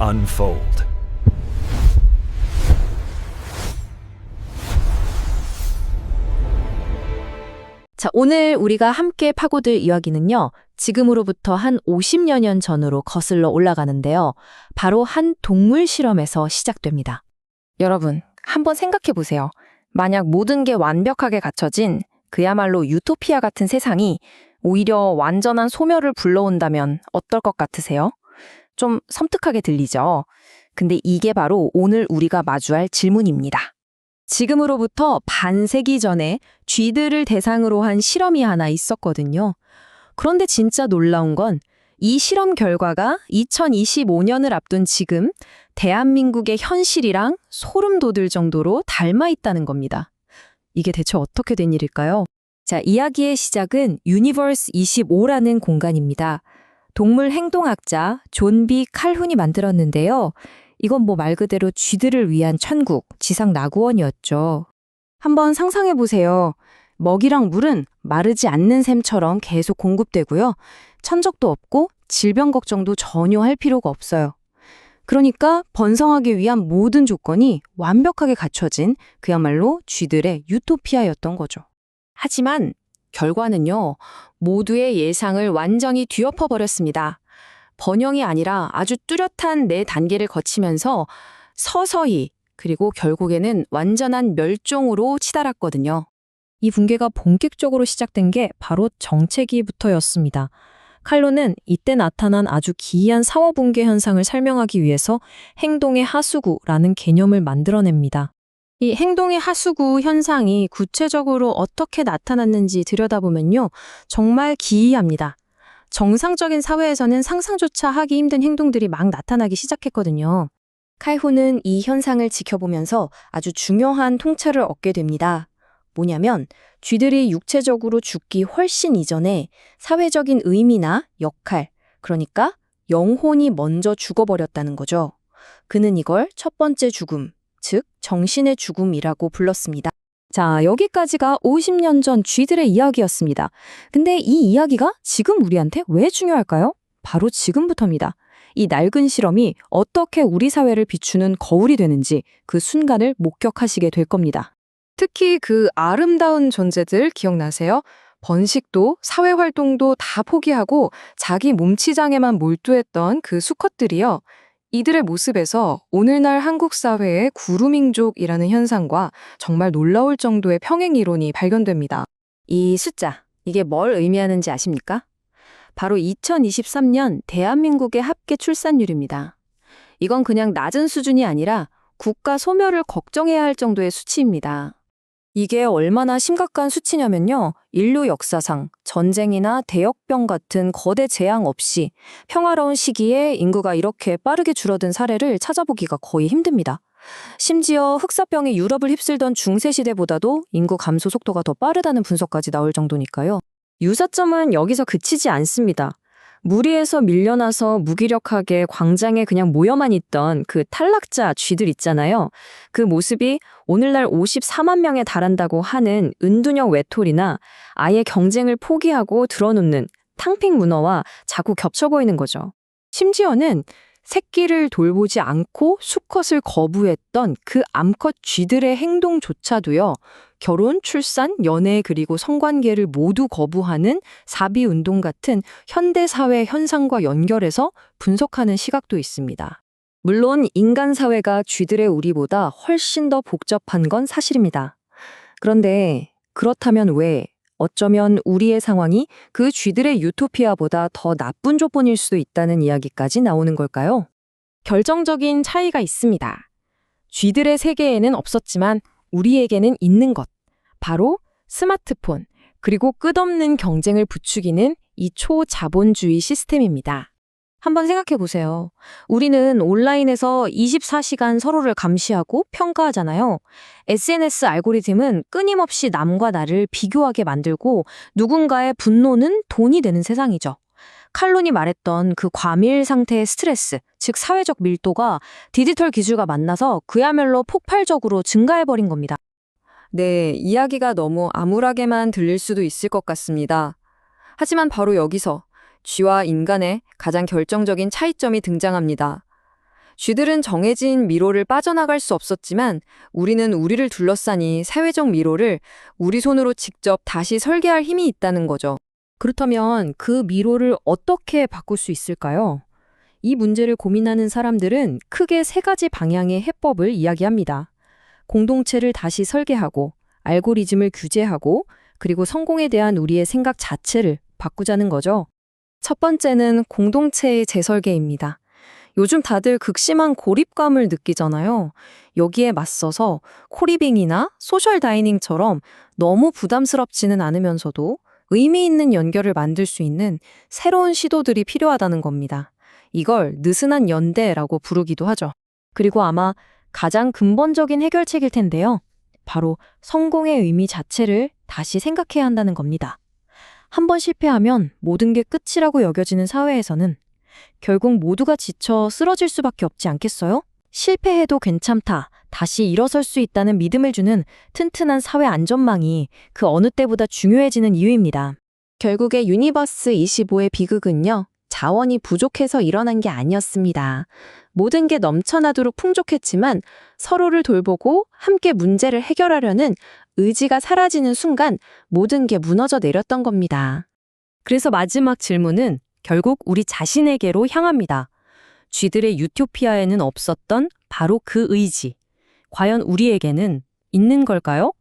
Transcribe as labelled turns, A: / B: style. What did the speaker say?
A: unfold.
B: 자, 오늘 우리가 함께 파고들 이야기는요, 지금으로부터 한 50여 년 전으로 거슬러 올라가는데요. 바로 한 동물 실험에서 시작됩니다.
C: 여러분, 한번 생각해 보세요. 만약 모든 게 완벽하게 갖춰진 그야말로 유토피아 같은 세상이 오히려 완전한 소멸을 불러온다면 어떨 것 같으세요? 좀 섬뜩하게 들리죠? 근데 이게 바로 오늘 우리가 마주할 질문입니다.
B: 지금으로부터 반세기 전에 쥐들을 대상으로 한 실험이 하나 있었거든요. 그런데 진짜 놀라운 건 이 실험 결과가 2025년을 앞둔 지금 대한민국의 현실이랑 소름 돋을 정도로 닮아 있다는 겁니다. 이게 대체 어떻게 된 일일까요? 자, 이야기의 시작은 유니버스 25라는 공간입니다. 동물 행동학자 존 B 칼훈이 만들었는데요. 이건 뭐 말 그대로 쥐들을 위한 천국, 지상 낙원이었죠. 한번 상상해 보세요. 먹이랑 물은 마르지 않는 샘처럼 계속 공급되고요. 천적도 없고 질병 걱정도 전혀 할 필요가 없어요. 그러니까 번성하기 위한 모든 조건이 완벽하게 갖춰진 그야말로 쥐들의 유토피아였던 거죠. 하지만 결과는요, 모두의 예상을 완전히 뒤엎어 버렸습니다. 번영이 아니라 아주 뚜렷한 4단계를 거치면서 서서히 그리고 결국에는 완전한 멸종으로 치달았거든요. 이 붕괴가 본격적으로 시작된 게 바로 정체기부터였습니다. 칼로는 이때 나타난 아주 기이한 사후 붕괴 현상을 설명하기 위해서 행동의 하수구라는 개념을 만들어냅니다. 이 행동의 하수구 현상이 구체적으로 어떻게 나타났는지 들여다보면요, 정말 기이합니다. 정상적인 사회에서는 상상조차 하기 힘든 행동들이 막 나타나기 시작했거든요. 칼훈은 이 현상을 지켜보면서 아주 중요한 통찰을 얻게 됩니다. 뭐냐면 쥐들이 육체적으로 죽기 훨씬 이전에 사회적인 의미나 역할, 그러니까 영혼이 먼저 죽어버렸다는 거죠. 그는 이걸 첫 번째 죽음, 즉 정신의 죽음이라고 불렀습니다. 자, 여기까지가 50년 전 쥐들의 이야기였습니다. 근데 이 이야기가 지금 우리한테 왜 중요할까요? 바로 지금부터입니다. 이 낡은 실험이 어떻게 우리 사회를 비추는 거울이 되는지 그 순간을 목격하시게 될 겁니다.
C: 특히 그 아름다운 존재들 기억나세요? 번식도 사회활동도 다 포기하고 자기 몸치장에만 몰두했던 그 수컷들이요. 이들의 모습에서 오늘날 한국 사회의 구루민족이라는 현상과 정말 놀라울 정도의 평행 이론이 발견됩니다.
B: 이 숫자, 이게 뭘 의미하는지 아십니까? 바로 2023년 대한민국의 합계 출산율입니다. 이건 그냥 낮은 수준이 아니라 국가 소멸을 걱정해야 할 정도의 수치입니다. 이게 얼마나 심각한 수치냐면요. 인류 역사상 전쟁이나 대역병 같은 거대 재앙 없이 평화로운 시기에 인구가 이렇게 빠르게 줄어든 사례를 찾아보기가 거의 힘듭니다. 심지어 흑사병이 유럽을 휩쓸던 중세시대보다도 인구 감소 속도가 더 빠르다는 분석까지 나올 정도니까요. 유사점은 여기서 그치지 않습니다. 무리에서 밀려나서 무기력하게 광장에 그냥 모여만 있던 그 탈락자 쥐들 있잖아요. 그 모습이 오늘날 54만 명에 달한다고 하는 은둔형 외톨이나 아예 경쟁을 포기하고 드러눕는 탕핑 문어와 자꾸 겹쳐 보이는 거죠. 심지어는 새끼를 돌보지 않고 수컷을 거부했던 그 암컷 쥐들의 행동조차도요. 결혼, 출산, 연애 그리고 성관계를 모두 거부하는 사비운동 같은 현대사회 현상과 연결해서 분석하는 시각도 있습니다. 물론 인간 사회가 쥐들의 우리보다 훨씬 더 복잡한 건 사실입니다. 그런데 그렇다면 왜 어쩌면 우리의 상황이 그 쥐들의 유토피아보다 더 나쁜 조건일 수도 있다는 이야기까지 나오는 걸까요? 결정적인 차이가 있습니다. 쥐들의 세계에는 없었지만 우리에게는 있는 것, 바로 스마트폰, 그리고 끝없는 경쟁을 부추기는 이 초자본주의 시스템입니다. 한번 생각해 보세요. 우리는 온라인에서 24시간 서로를 감시하고 평가하잖아요. SNS 알고리즘은 끊임없이 남과 나를 비교하게 만들고 누군가의 분노는 돈이 되는 세상이죠. 칼론이 말했던 그 과밀 상태의 스트레스, 즉 사회적 밀도가 디지털 기술과 만나서 그야말로 폭발적으로 증가해버린 겁니다. 네, 이야기가 너무 암울하게만 들릴 수도 있을 것 같습니다. 하지만 바로 여기서 쥐와 인간의 가장 결정적인 차이점이 등장합니다.
C: 쥐들은 정해진 미로를 빠져나갈 수 없었지만 우리는 우리를 둘러싸니 사회적 미로를 우리 손으로 직접 다시 설계할 힘이 있다는 거죠.
B: 그렇다면 그 미로를 어떻게 바꿀 수 있을까요? 이 문제를 고민하는 사람들은 크게 세 가지 방향의 해법을 이야기합니다. 공동체를 다시 설계하고, 알고리즘을 규제하고, 그리고 성공에 대한 우리의 생각 자체를 바꾸자는 거죠.
C: 첫 번째는 공동체의 재설계입니다. 요즘 다들 극심한 고립감을 느끼잖아요. 여기에 맞서서 코리빙이나 소셜 다이닝처럼 너무 부담스럽지는 않으면서도 의미 있는 연결을 만들 수 있는 새로운 시도들이 필요하다는 겁니다. 이걸 느슨한 연대라고 부르기도 하죠.
B: 그리고 아마 가장 근본적인 해결책일 텐데요. 바로 성공의 의미 자체를 다시 생각해야 한다는 겁니다. 한 번 실패하면 모든 게 끝이라고 여겨지는 사회에서는 결국 모두가 지쳐 쓰러질 수밖에 없지 않겠어요? 실패해도 괜찮다, 다시 일어설 수 있다는 믿음을 주는 튼튼한 사회 안전망이 그 어느 때보다 중요해지는 이유입니다.
A: 결국에 유니버스 25의 비극은요, 자원이 부족해서 일어난 게 아니었습니다. 모든 게 넘쳐나도록 풍족했지만 서로를 돌보고 함께 문제를 해결하려는 의지가 사라지는 순간 모든 게 무너져 내렸던 겁니다.
B: 그래서 마지막 질문은 결국 우리 자신에게로 향합니다. 쥐들의 유토피아에는 없었던 바로 그 의지. 과연 우리에게는 있는 걸까요?